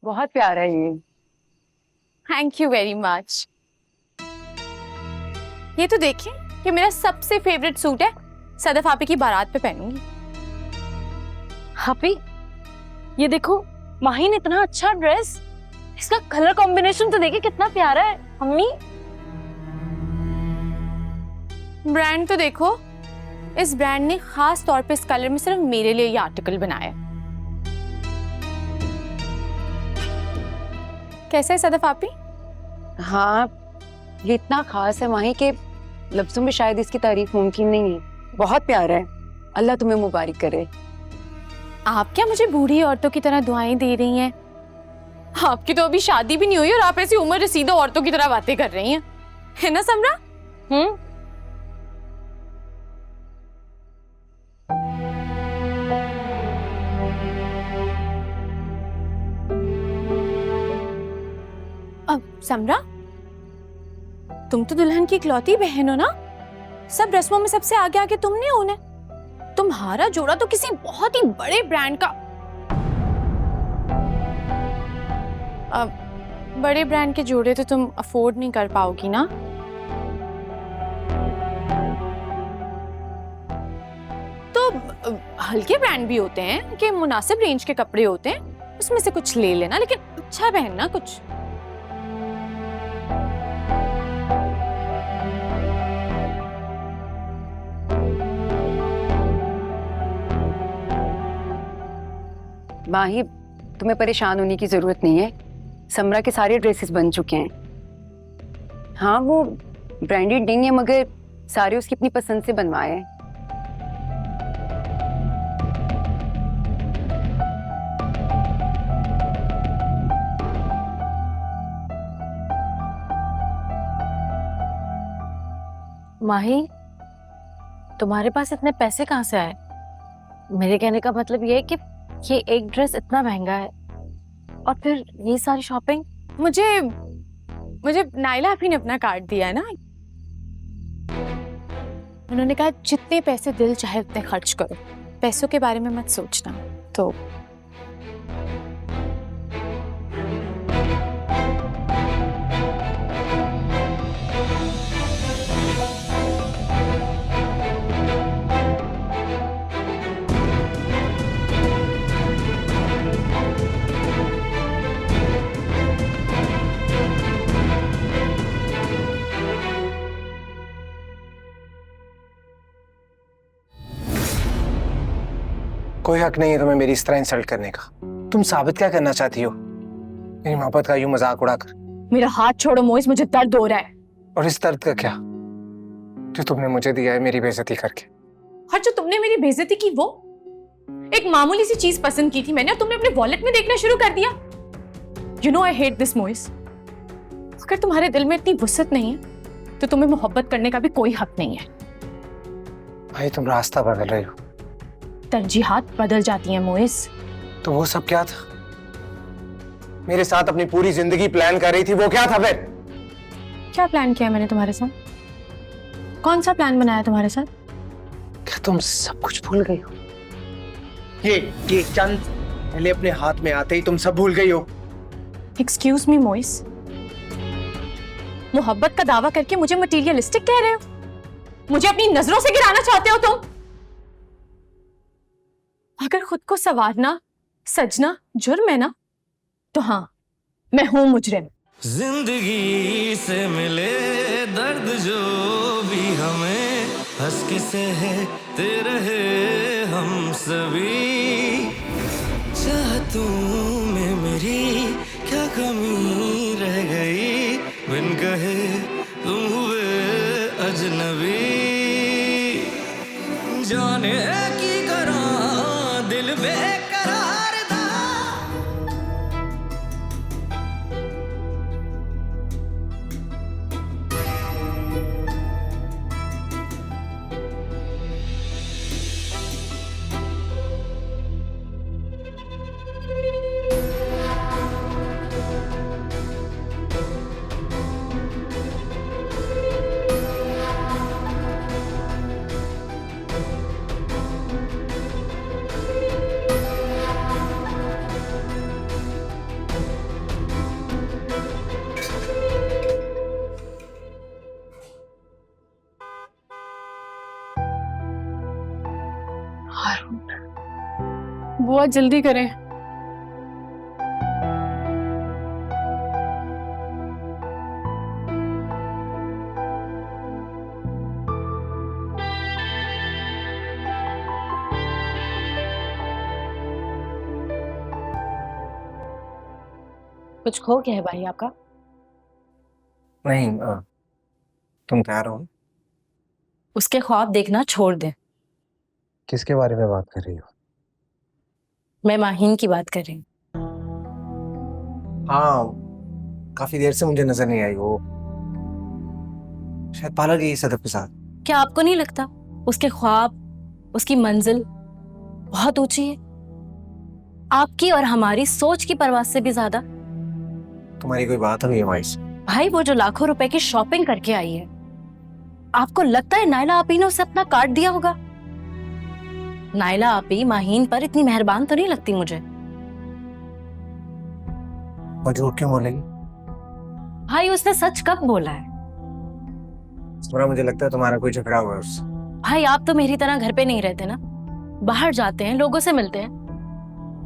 बहुत प्यारा है ये। Thank you very much. ये तो देखिए, ये मेरा सबसे फेवरेट सूट है, सदफ आपी की बारात पे पहनूंगी। हापी, ये देखो माहिन, इतना अच्छा ड्रेस, इसका कलर कॉम्बिनेशन तो देखिए कितना प्यारा है। अम्मी, ब्रांड तो देखो, इस ब्रांड ने खास तौर पे इस कलर में सिर्फ मेरे लिए ये आर्टिकल बनाया है। कैसा है सदफ आपी? हाँ, ये इतना खास है माही के लफ्जों में शायद इसकी तारीफ मुमकिन नहीं है। बहुत प्यारा है, अल्लाह तुम्हें मुबारक करे। आप क्या मुझे बूढ़ी औरतों की तरह दुआएं दे रही हैं? आपकी तो अभी शादी भी नहीं हुई और आप ऐसी उम्र रसीदा औरतों की तरह बातें कर रही हैं, है ना समरा? अब समरा, तुम तो दुल्हन की इकलौती बहन हो ना, सब रस्मों में सबसे आगे आगे तुमने होना है। तुम्हारा जोड़ा तो किसी बहुत ही बड़े ब्रांड का, अब बड़े ब्रांड के जोड़े तो तुम अफोर्ड नहीं कर पाओगी ना। तो हल्के ब्रांड भी होते हैं कि मुनासिब रेंज के कपड़े होते हैं, उसमें से कुछ ले लेना, लेकिन अच्छा पहनना कुछ। माही, तुम्हें परेशान होने की जरूरत नहीं है, समरा के सारे ड्रेसेस बन चुके हैं। हाँ, वो ब्रांडेड नहीं है मगर सारे उसकी अपनी पसंद से बनवाए हैं। माही, तुम्हारे पास इतने पैसे कहाँ से आए? मेरे कहने का मतलब ये है कि ये एक ड्रेस इतना महंगा है और फिर ये सारी शॉपिंग। मुझे नाइला अभी ने अपना कार्ड दिया है ना, उन्होंने कहा जितने पैसे दिल चाहे उतने खर्च करो, पैसों के बारे में मत सोचना। तो कोई हक नहीं है तुम्हें मेरी इस तरह इंसल्ट करने का। तुम साबित क्या करना चाहती हो मेरी मोहब्बत का यूं मजाक उड़ाकर? मेरा हाथ छोड़ो मोइस, मुझे दर्द हो रहा है। और इस दर्द का क्या जो तुमने मुझे दिया है मेरी बेइज्जती करके? और जो तुमने मेरी बेइज्जती की, वो एक मामूली सी चीज पसंद की थी मैंने और तुमने अपने वॉलेट में देखना शुरू कर दिया। You know I hate this moist. अगर तुम्हारे दिल में इतनी वुसअत नहीं है तो तुम्हें मोहब्बत करने का भी कोई हक नहीं है। भाई, तुम रास्ता बदल रही हो। तरजीहात बदल जाती हैं मोइस। तो वो सब क्या था? मेरे साथ अपनी पूरी जिंदगी प्लान कर रही थी, वो क्या था फिर? क्या प्लान किया मैंने तुम्हारे साथ? कौन सा प्लान बनाया तुम्हारे साथ? क्या तुम सब कुछ भूल गई हो? ये चंद पहले अपने हाथ में आते ही तुम सब भूल गई हो। एक्सक्यूज मी मोइस, मोहब्बत का दावा करके मुझे मटीरियलिस्टिक कह रहे हो? मुझे अपनी नजरों से गिराना चाहते हो तुम? अगर खुद को संवारना सजना जुर्म है ना, तो हाँ, मैं हूं मुजरिम। जिंदगी से मिले दर्द जो भी हमें हंस के सहते रहे हम सभी। चाहतों में मेरी क्या कमी रह गई, बिन कहे तुम हुए अजनबी। जाने की करा दिल बेकरार था। बुआ जल्दी करें। कुछ खो गया है भाई आपका? नहीं, तुम तैयार हो? उसके ख्वाब देखना छोड़ दे। किसके बारे में बात कर रही हो? मैं माहीन की बात कर रही हूँ। हाँ, काफी देर से मुझे नजर नहीं आई वो। शायद पार्लर गई सदफ के साथ। क्या आपको नहीं लगता उसके ख्वाब, उसकी मंजिल बहुत ऊंची है? आपकी और हमारी सोच की परवाह से भी ज्यादा। तुम्हारी कोई बात हुई है माइस? भाई वो जो लाखों रुपए की शॉपिंग करके आई है, आपको लगता है नायला आपी ने उसे अपना कार्ड दिया होगा? नायला आपी माहीन पर इतनी मेहरबान तो नहीं लगती मुझे। वो झूठ क्यों बोलेगी? भाई उसने सच कब बोला है? थोड़ा मुझे लगता है तुम्हारा कोई झगड़ा हुआ है उससे। भाई आप तो मेरी तरह घर पे नहीं रहते ना, बाहर जाते हैं, लोगों से मिलते हैं।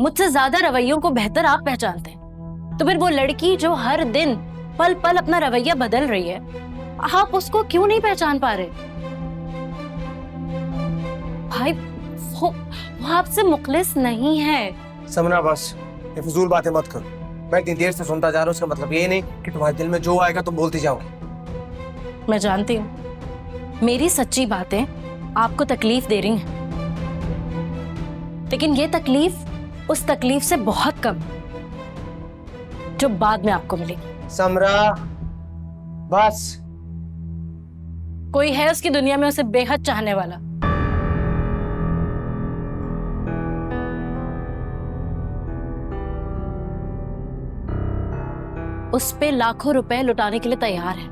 मुझसे ज्यादा रवैयों को बेहतर आप पहचानते हैं। तो फिर वो लड़की जो हर दिन पल पल अपना रवैया बदल रही है, आप उसको क्यों नहीं पहचान पा रहे? भाई वो आपसे मुखलिस नहीं है। समना बस ये फजूल बातें मत करो। मैं इतनी देर से सुनता जा रहा हूँ, उसका मतलब ये नहीं कि तुम्हारे दिल में जो आएगा तुम बोलती जाओगे। मैं जानती हूँ मेरी सच्ची बातें आपको तकलीफ दे रही हैं, लेकिन ये तकलीफ उस तकलीफ से बहुत कम जो बाद में आपको मिलेगी। समरा बस। कोई है उसकी दुनिया में उसे बेहद चाहने वाला। उस पे लाखों रुपए लुटाने के लिए तैयार है।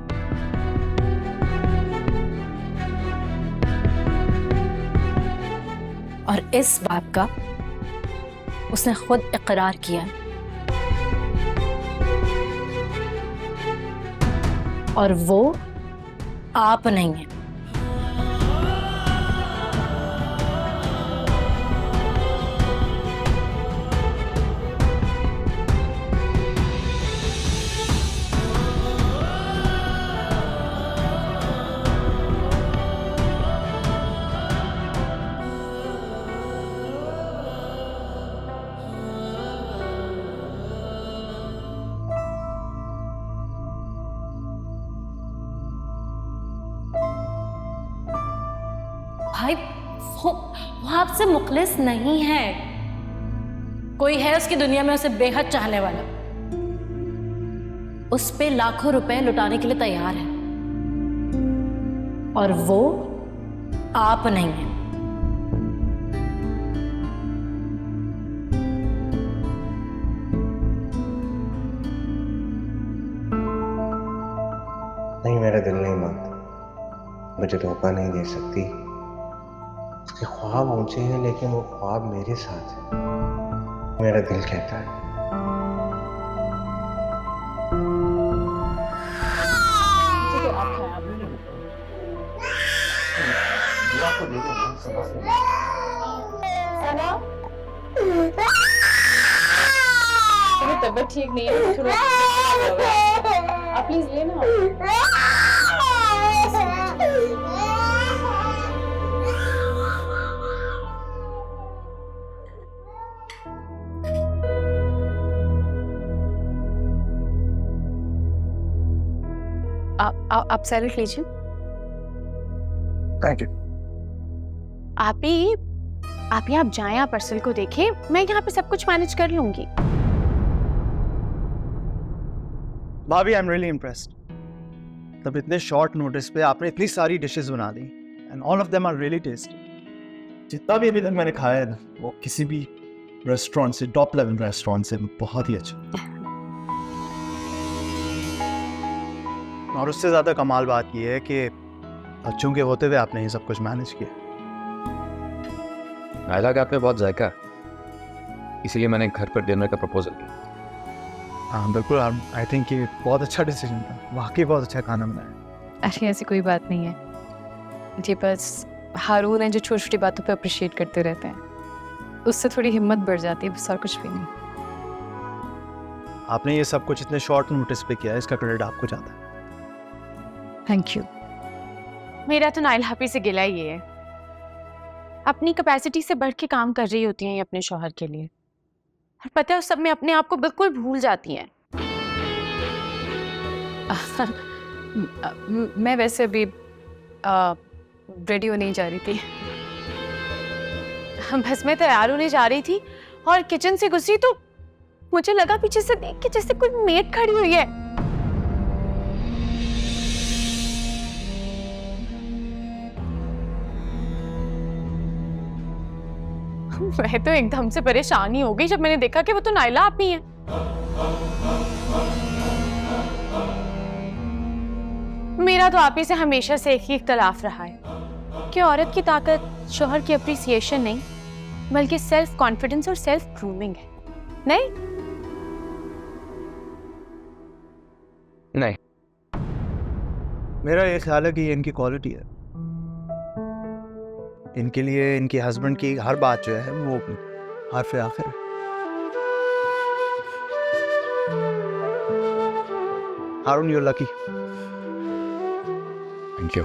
और इस बात का उसने खुद इकरार किया है। और वो आप नहीं है। भाई वो आपसे मुखलिस नहीं है। कोई है उसकी दुनिया में उसे बेहद चाहने वाला। उस पे लाखों रुपए लुटाने के लिए तैयार है। और वो आप नहीं है। नहीं, मेरा दिल नहीं मानता। मुझे धोखा नहीं दे सकती। उसके ख्वाब ऊंचे हैं लेकिन वो ख्वाब मेरे साथ है। मेरा दिल कहता है तबीयत ठीक नहीं है, थोड़ा आप प्लीज लेना। आप सैलेड लीजिए। Thank you. आप यहाँ जाएं, आप अर्सल को देखें, मैं यहाँ पे सब कुछ मैनेज कर लूंगी। भाभी, आई एम रियली इम्प्रेस्ड। तब इतने शॉर्ट नोटिस पे आपने इतनी सारी डिशेस बना दी and all of them are really tasty. जितना भी अभी तक मैंने खाया है वो किसी भी रेस्टोरेंट से, टॉप लेवल रेस्टोरेंट से बहुत ही अच्छा। और उससे ज़्यादा कमाल बात यह है कि बच्चों के होते हुए आपने ये सब कुछ मैनेज किया। नायला के हाथ में बहुत जायका है, इसीलिए मैंने घर पर डिनर का प्रपोजल किया। हाँ बिल्कुल, आई थिंक ये बहुत अच्छा डिसीजन था। वाकई बहुत अच्छा खाना बनाया। अरे ऐसी कोई बात नहीं है, ये बस हारून है जो छोटी छोटी बातों पे अप्रिशिएट करते रहते हैं। उससे थोड़ी हिम्मत बढ़ जाती है, बस और कुछ भी नहीं। आपने ये सब कुछ इतने शॉर्ट नोटिस पे किया है, इसका क्रेडिट आपको जाता है। Thank you. मेरा तो नाइला आपी से गिला ही है, अपनी कैपेसिटी से बढ़ के काम कर रही होती हैं ये अपने शौहर के लिए, और पता है उस सब में अपने आप को बिल्कुल भूल जाती हैं। मैं वैसे अभी रेडी होने ही जा रही थी। बस मैं तैयार होने जा रही थी और किचन से गुजरी तो मुझे लगा पीछे से देख के जैसे कोई मेड खड़ी हुई है। मैं तो एकदम से परेशान ही हो गई जब मैंने देखा कि वो तो नाइला आपी है। मेरा तो आपी से हमेशा से एक ही इख्तलाफ रहा है कि औरत की ताकत शोहर की अप्रिसिएशन नहीं बल्कि सेल्फ कॉन्फिडेंस और सेल्फ ग्रूमिंग है। नहीं नहीं, मेरा ये ख्याल है कि ये इनकी क्वालिटी है। इनके लिए इनके हस्बैंड की हर बात जो है वो हर्फ आखिर है। हारून, यू लकी। Thank you.